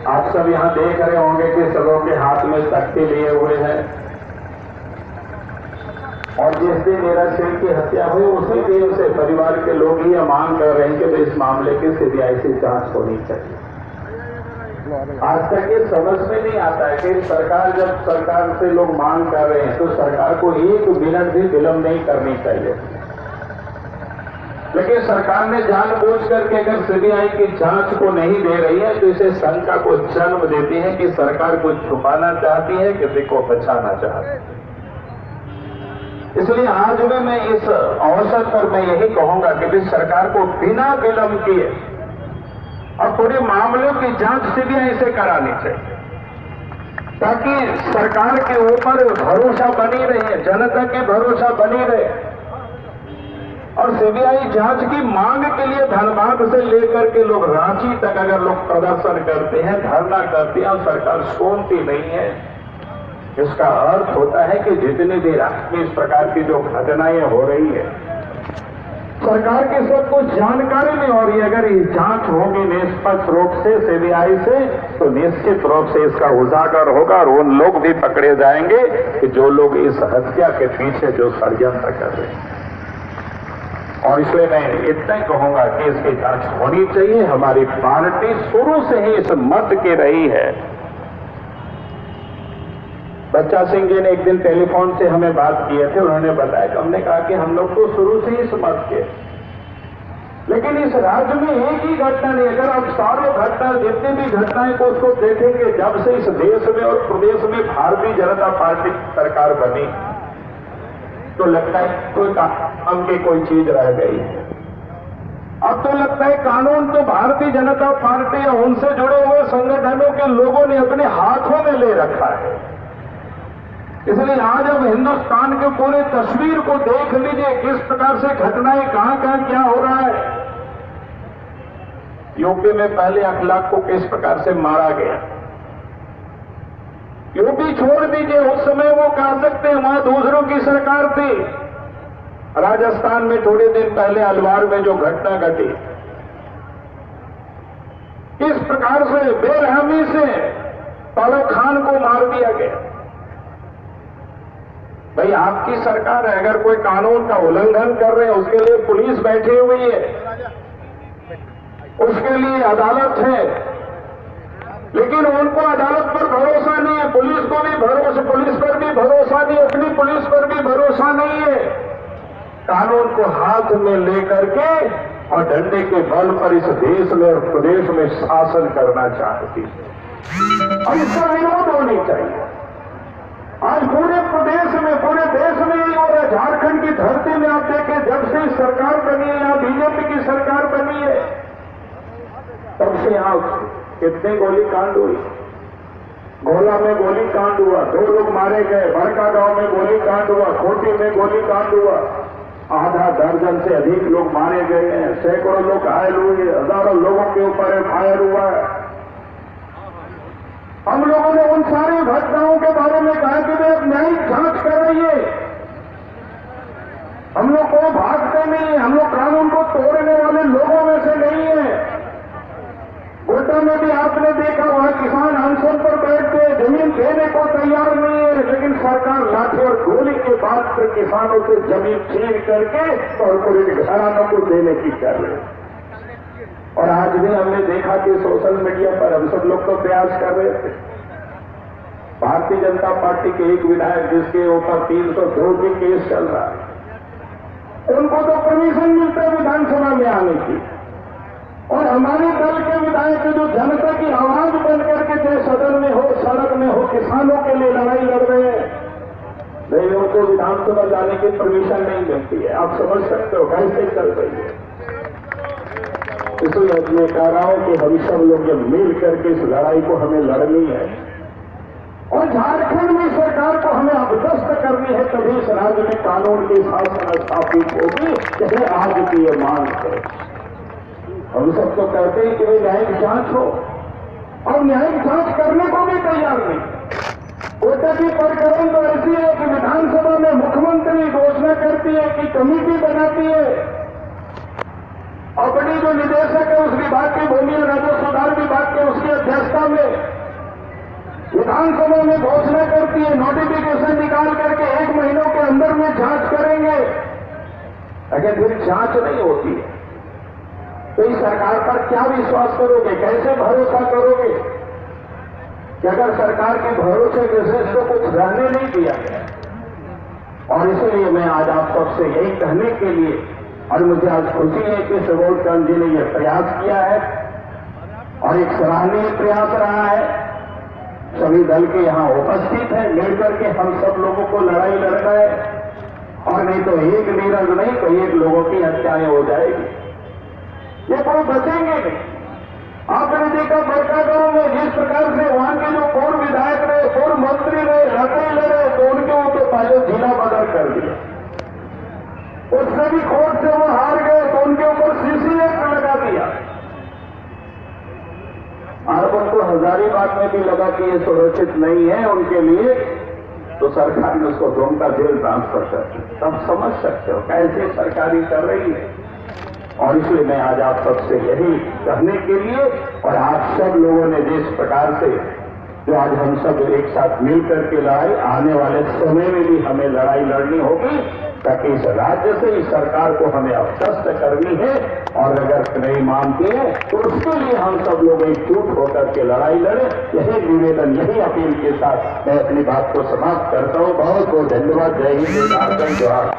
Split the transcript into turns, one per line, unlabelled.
आप सब यहां देख रहे होंगे कि सबों के हाथ में तख्ती लिए हुए हैं और जिस दिन मेरा सिंह की हत्या हुई उसी दिन से परिवार के लोग ही मांग कर रहे हैं कि इस मामले की सीबीआई से जांच होनी चाहिए। आज तक ये समझ में नहीं आता है कि सरकार जब सरकार से लोग मांग कर रहे हैं तो सरकार को एक मिनट भी विलंब नहीं करनी चाहिए, लेकिन सरकार ने जानबूझ करके अगर सीबीआई की जांच को नहीं दे रही है तो इसे शंका को जन्म देती है कि सरकार को छुपाना चाहती है, किसी को बचाना चाहती है। इसलिए आज में मैं इस अवसर पर मैं यही कहूंगा कि सरकार को बिना विलंब किए और पूरे मामलों की जांच सीबीआई से करानी चाहिए, ताकि सरकार के ऊपर भरोसा बनी रहे, जनता की भरोसा बनी रहे। और सीबीआई जांच की मांग के लिए धनबाद से लेकर के लोग रांची तक अगर लोग प्रदर्शन करते हैं, धरना करते हैं और सरकार सुनती नहीं है, इसका अर्थ होता है कि जितनी भी राज्य में इस प्रकार की जो घटनाएं हो रही है सरकार के सब कुछ जानकारी नहीं हो रही है। अगर ये जांच होगी निष्पक्ष रूप से सीबीआई से तो निश्चित रूप से इसका उजागर होगा और उन लोग भी पकड़े जाएंगे कि जो लोग इस हत्या के पीछे जो षड्यंत्र कर रहे हैं। और इसलिए मैं इतना ही कहूंगा कि इसकी जांच होनी चाहिए। हमारी पार्टी शुरू से ही इस मत की रही है। बच्चा सिंह जी ने एक दिन टेलीफोन से हमें बात किए थे, उन्होंने बताया कि हमने कहा कि हम लोग तो शुरू से ही इस मत के, लेकिन इस राज्य में एक ही घटना नहीं, अगर आप सारे घटना जितनी भी घटनाएं को उसको देखेंगे जब से इस देश में और प्रदेश में भारतीय जनता पार्टी की सरकार बनी तो लगता है कोई काम की कोई चीज रह गई है। अब तो लगता है कानून तो भारतीय जनता पार्टी या उनसे जुड़े हुए संगठनों के लोगों ने अपने हाथों में ले रखा है। इसलिए आज अब हिंदुस्तान के पूरे तस्वीर को देख लीजिए, किस प्रकार से घटनाएं कहां कहां क्या हो रहा है। यूपी में पहले अखलाक को किस प्रकार से मारा गया, यूपी छोड़ दीजिए, उस समय वो कह सकते हैं वहां दूसरों की सरकार थी। राजस्थान में थोड़े दिन पहले अलवार में जो घटना घटी, किस प्रकार से बेरहमी से पालो खान को मार दिया गया। भाई आपकी सरकार है, अगर कोई कानून का उल्लंघन कर रहे हैं उसके लिए पुलिस बैठी हुई है, उसके लिए अदालत है, लेकिन उनको अदालत पर भरोसा नहीं है, पुलिस को भी भरोसा, पुलिस पर भी भरोसा नहीं, अपनी पुलिस पर भी भरोसा नहीं है। कानून को हाथ में लेकर के और डंडे के बल पर इस देश में और प्रदेश में शासन करना चाहती है और इसका विरोध होनी चाहिए। आज पूरे प्रदेश में, पूरे देश में ही हो रहा है। झारखंड की धरती में आप देखें, जब से सरकार बनी है, यहाँ बीजेपी की सरकार बनी है, तब से यहां कितने गोली कांड हुई। गोला में गोली कांड हुआ, 2 लोग मारे गए, बड़का गांव में गोली कांड हुआ, खोटी में गोली कांड हुआ, आधा दर्जन से अधिक लोग मारे गए हैं, सैकड़ों लोग घायल हुए, हजारों लोगों के ऊपर एफआईआर हुआ है। हम लोगों ने उन सारी घटनाओं के बारे में कहा कि वे अब न्यायिक जांच कर रही है। हम लोग को भागते नहीं है, हम लोग कानून को तोड़ने वाले लोगों में से नहीं है। गोड्डा में भी आपने देखा, वहां किसान अनशन पर बैठ के जमीन देने को तैयार नहीं है, लेकिन सरकार लाठी और गोली के बाद से किसानों से जमीन छीन करके कॉर्पोरेट घरानों को देने की कर रहे हैं। और आज भी हमने देखा कि सोशल मीडिया पर हम सब लोग तो प्रयास कर रहे थे, भारतीय जनता पार्टी के एक विधायक जिसके ऊपर 302 की केस चल रहा है, उनको तो परमिशन मिलता है विधानसभा में आने की, और हमारे दल के विधायक जो जनता की आवाज बनकर के चाहे सदन में हो, सड़क में हो, किसानों के लिए लड़ाई लड़ रहे हैं, नहीं उनको विधानसभा जाने की परमिशन नहीं मिलती है। आप समझ सकते हो कैसे चल रही है। इसलिए मैं कह रहा हूं कि हम सब लोग जब मिल करके इस लड़ाई को हमें लड़नी है और झारखंड में सरकार को हमें अभ्यस्त करनी है, तभी इस राज्य में कानून की शासन स्थापित होगी, जैसे आज की ये मांग है। हम सब तो कहते हैं कि भाई न्यायिक जांच हो, और न्यायिक जांच करने को भी तैयार नहीं। गोड्डा की प्रकरण तो ऐसी है कि विधानसभा में मुख्यमंत्री घोषणा करती है कि कमेटी बनाती है, अपनी जो निदेशक है उस विभाग की, भूमि और राजस्व सुधार विभाग के, उसकी अध्यक्षता में विधानसभा में घोषणा करती है, नोटिफिकेशन निकाल करके 1 महीनों के अंदर में जांच करेंगे, अगर फिर जांच नहीं होती है तो इस सरकार पर क्या विश्वास करोगे, कैसे भरोसा करोगे कि अगर सरकार के भरोसे विशेष तो कुछ रहने नहीं दिया गया। और इसलिए मैं आज आप सबसे यही कहने के लिए, और मुझे आज खुशी है कि सुबोध चंद जी ने यह प्रयास किया है और एक सराहनीय प्रयास रहा है। सभी दल के यहां उपस्थित हैं, मिलकर के हम सब लोगों को लड़ाई लड़ना है, और नहीं तो एक नीरज नहीं तो एक लोगों की हत्याएं हो जाएगी, ये कोई बचेंगे नहीं। आपने देखा बरकागांव में जिस प्रकार से वहां के जो पूर्व विधायक रहे, पूर्व मंत्री रहे, लड़ाई लड़े तो उनके ऊपर पहले जिला बदल कर दिया, उससे भी कोर्ट से वो हार गए तो उनके ऊपर सीसी एक्ट लगा दिया। और उनको हजारीबाग में भी लगा कि ये सुरक्षित नहीं है उनके लिए, तो सरकार ने उसको दुमका जेल ट्रांसफर कर दिया। तब समझ सकते हो कैसे सरकारी कर रही है। और इसलिए मैं आज आप सबसे यही कहने के लिए, और आप सब लोगों ने जिस प्रकार से जो आज हम सब एक साथ मिल करके लड़ाई, आने वाले समय में भी हमें लड़ाई लड़नी होगी, ताकि इस राज्य से इस सरकार को हमें अपदस्थ करनी है। और अगर नहीं मानती है तो उसके लिए हम सब लोग एकजुट होकर के लड़ाई लड़े। यही निवेदन, यही अपील के साथ मैं अपनी बात को समाप्त करता हूं। बहुत बहुत धन्यवाद। जय हिंद, जय भारत, जय।